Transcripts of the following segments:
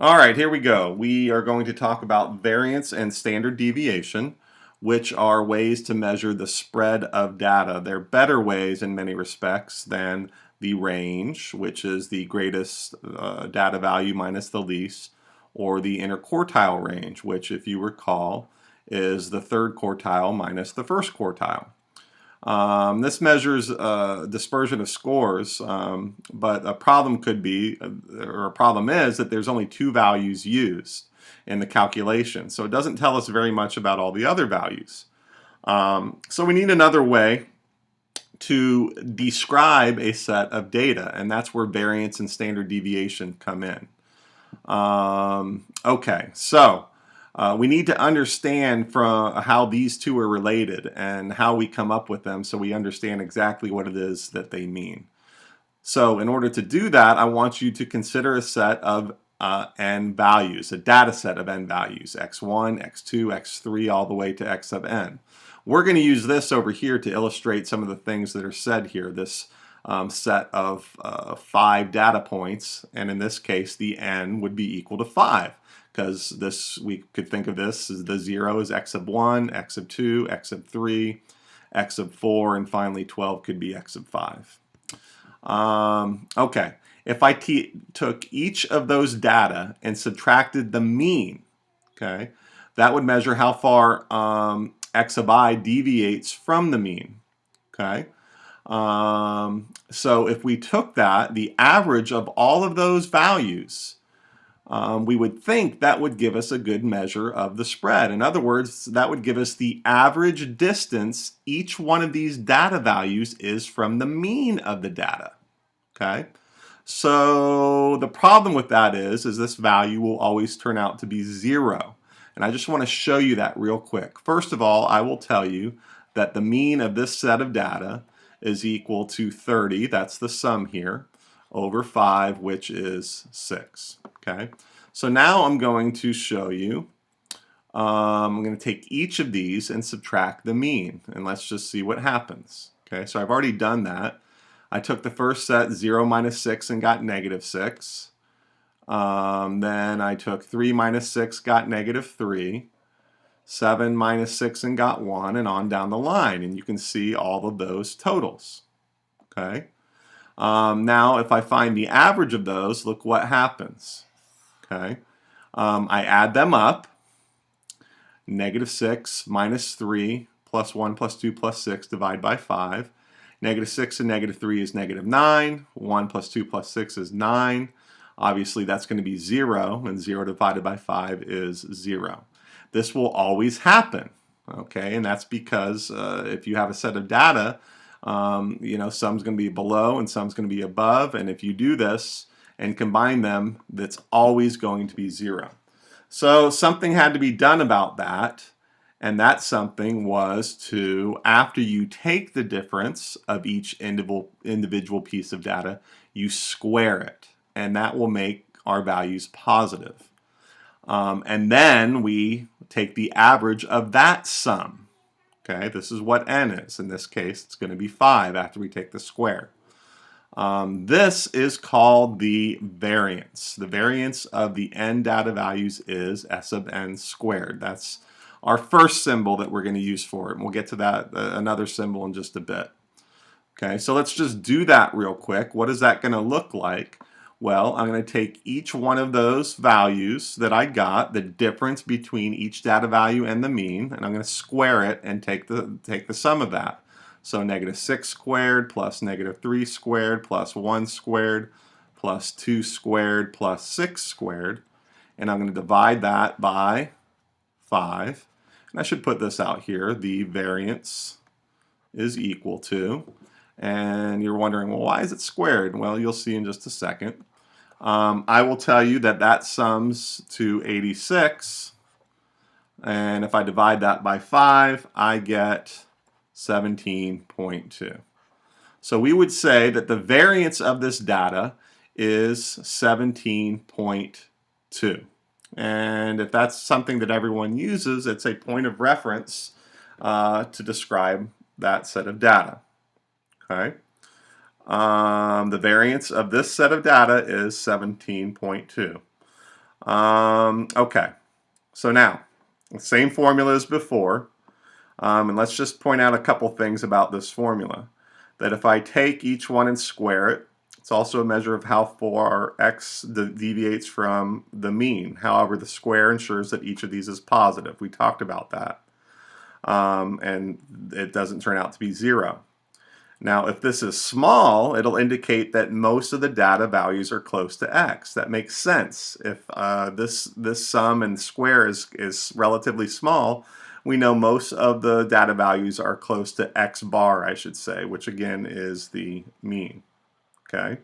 All right, here we go. We are going to talk about variance and standard deviation, which are ways to measure the spread of data. They're better ways in many respects than the range, which is the greatest data value minus the least, or the interquartile range, which, if you recall, is the third quartile minus the first quartile. This measures dispersion of scores, but a problem could be, or a problem is, that there's only two values used in the calculation. So it doesn't tell us very much about all the other values. So we need another way to describe a set of data, and that's where variance and standard deviation come in. Okay, so we need to understand from how these two are related and how we come up with them so we understand exactly what it is that they mean. So in order to do that, I want you to consider a set of n values, a data set of n values, x1, x2, x3, all the way to x sub n. We're going to use this over here to illustrate some of the things that are said here, this set of 5 data points, and in this case the n would be equal to 5, because this, we could think of this as the 0 is x sub 1, x sub 2, x sub 3, x sub 4, and finally 12 could be x sub 5. Okay, if I took each of those data and subtracted the mean, okay, that would measure how far x sub I deviates from the mean. Okay, so if we took that, the average of all of those values, we would think that would give us a good measure of the spread. In other words, that would give us the average distance each one of these data values is from the mean of the data. Okay, so the problem with that is this value will always turn out to be 0. And I just want to show you that real quick. First of all, I will tell you that the mean of this set of data is equal to 30, that's the sum here, over 5, which is 6. Okay, so now I'm going to show you, I'm going to take each of these and subtract the mean, and let's just see what happens. Okay, so I've already done that. I took the first set, 0 minus 6, and got negative 6. Then I took 3 minus 6, got negative 3. 7 minus 6 and got 1, and on down the line. And you can see all of those totals. Okay. Now, if I find the average of those, look what happens. Okay. I add them up. Negative 6 minus 3 plus 1 plus 2 plus 6 divide by 5. Negative 6 and negative 3 is negative 9. 1 plus 2 plus 6 is 9. Obviously, that's going to be 0, and 0 divided by 5 is 0. This will always happen, okay? And that's because if you have a set of data, you know, some's going to be below and some's going to be above, and if you do this and combine them, that's always going to be 0. So something had to be done about that, and that something was to, after you take the difference of each individual piece of data, you square it, and that will make our values positive. And then we take the average of that sum. Okay, this is what n is. In this case, it's going to be 5 after we take the square. This is called the variance. The variance of the n data values is s sub n squared. That's our first symbol that we're going to use for it. And we'll get to that, another symbol, in just a bit. Okay, so let's just do that real quick. What is that going to look like? Well, I'm going to take each one of those values that I got, the difference between each data value and the mean, and I'm going to square it and take the sum of that. So negative 6 squared plus negative 3 squared plus 1 squared plus 2 squared plus 6 squared. And I'm going to divide that by 5. And I should put this out here. The variance is equal to, and you're wondering, well, why is it squared? Well, you'll see in just a second. I will tell you that that sums to 86, and if I divide that by 5, I get 17.2. So we would say that the variance of this data is 17.2. And if that's something that everyone uses, it's a point of reference to describe that set of data. Okay. The variance of this set of data is 17.2. Okay, so now, same formula as before, and let's just point out a couple things about this formula. That if I take each one and square it, it's also a measure of how far x deviates from the mean. However, the square ensures that each of these is positive. We talked about that. And it doesn't turn out to be 0. Now, if this is small, it'll indicate that most of the data values are close to x. That makes sense. If this sum and square is relatively small, we know most of the data values are close to x bar, I should say, which again is the mean. Okay,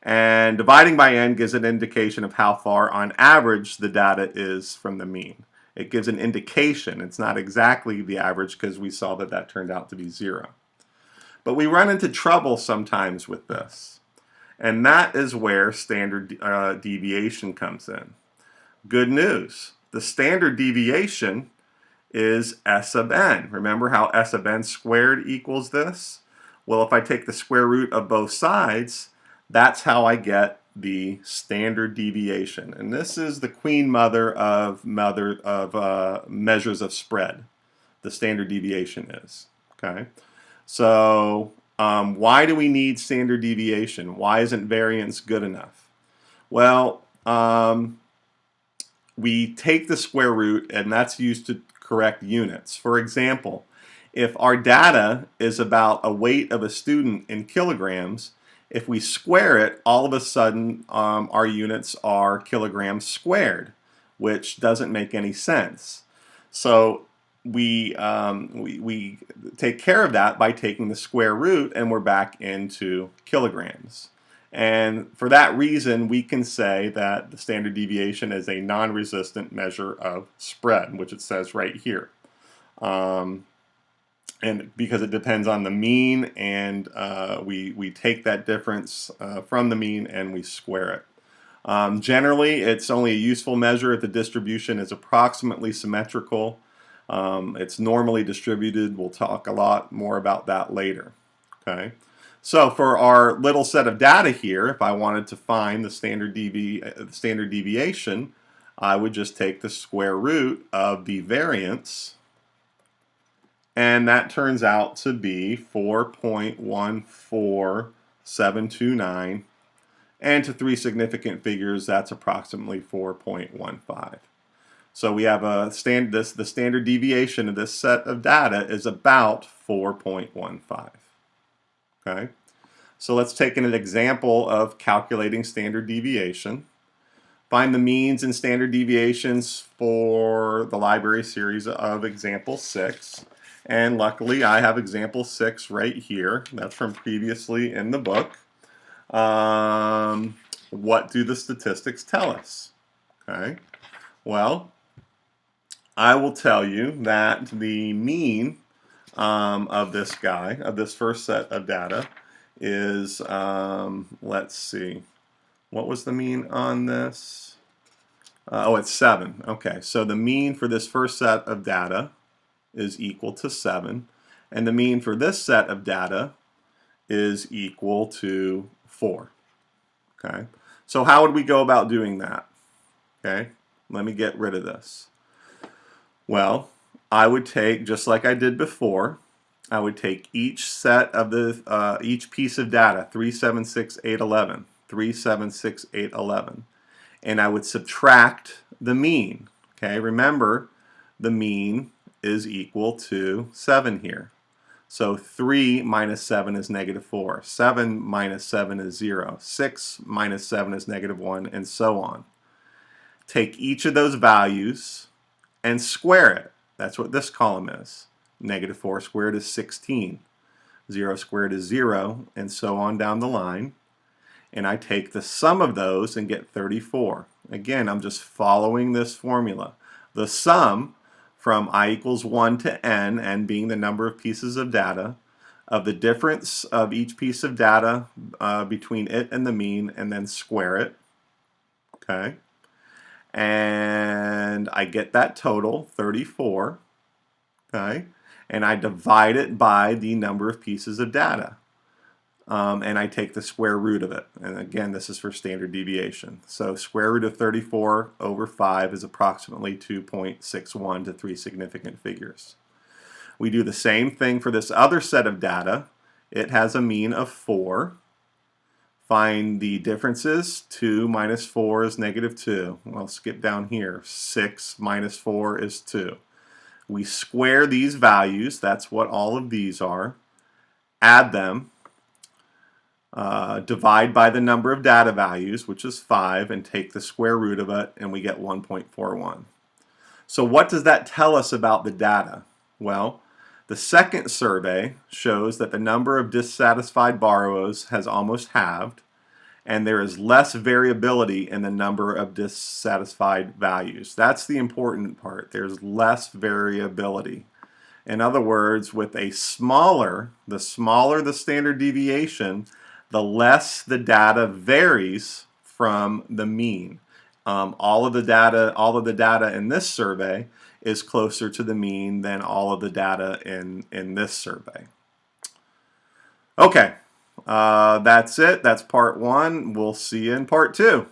and dividing by n gives an indication of how far on average the data is from the mean. It gives an indication. It's not exactly the average because we saw that that turned out to be 0. But we run into trouble sometimes with this. And that is where standard deviation comes in. Good news. The standard deviation is S sub n. Remember how S sub n squared equals this? Well, if I take the square root of both sides, that's how I get the standard deviation. And this is the queen mother of measures of spread. The standard deviation is. Okay. So why do we need standard deviation? Why isn't variance good enough? Well, we take the square root and that's used to correct units. For example, if our data is about a weight of a student in kilograms, if we square it, all of a sudden our units are kilograms squared, which doesn't make any sense. So we take care of that by taking the square root and we're back into kilograms. And for that reason, we can say that the standard deviation is a non-resistant measure of spread, which it says right here. And because it depends on the mean, and we take that difference from the mean and we square it. Generally, it's only a useful measure if the distribution is approximately symmetrical. It's normally distributed. We'll talk a lot more about that later. Okay. So for our little set of data here, if I wanted to find the standard deviation, I would just take the square root of the variance, and that turns out to be 4.14729, and to 3 significant figures, that's approximately 4.15. So we have the standard deviation of this set of data is about 4.15. Okay, so let's take an example of calculating standard deviation. Find the means and standard deviations for the library series of example 6. And luckily I have example 6 right here. That's from previously in the book. What do the statistics tell us? Okay, well, I will tell you that the mean of this first set of data is, let's see, what was the mean on this? Oh, it's 7. Okay, so the mean for this first set of data is equal to 7, and the mean for this set of data is equal to 4. Okay, so how would we go about doing that? Okay, let me get rid of this. Well, I would take, just like I did before, I would take each set of each piece of data, 376,811, 376,811, and I would subtract the mean. Okay, remember the mean is equal to 7 here. So 3 minus 7 is negative 4. 7 minus 7 is 0. 6 minus 7 is negative 1, and so on. Take each of those values and square it. That's what this column is. Negative 4 squared is 16. 0 squared is 0, and so on down the line. And I take the sum of those and get 34. Again, I'm just following this formula. The sum from I equals 1 to n being the number of pieces of data, of the difference of each piece of data between it and the mean, and then square it. Okay. And I get that total, 34, okay, and I divide it by the number of pieces of data. and I take the square root of it. And again, this is for standard deviation. So square root of 34 over 5 is approximately 2.61 to 3 significant figures. We do the same thing for this other set of data. It has a mean of 4. Find the differences. 2 minus 4 is negative 2. Well, skip down here. 6 minus 4 is 2. We square these values. That's what all of these are. Add them. Divide by the number of data values, which is 5, and take the square root of it, and we get 1.41. So what does that tell us about the data? Well, the second survey shows that the number of dissatisfied borrowers has almost halved, and there is less variability in the number of dissatisfied values. That's the important part. There's less variability. In other words, with the smaller the standard deviation, the less the data varies from the mean. All of the data in this survey is closer to the mean than all of the data in this survey. Okay, that's it. That's part 1. We'll see you in part 2.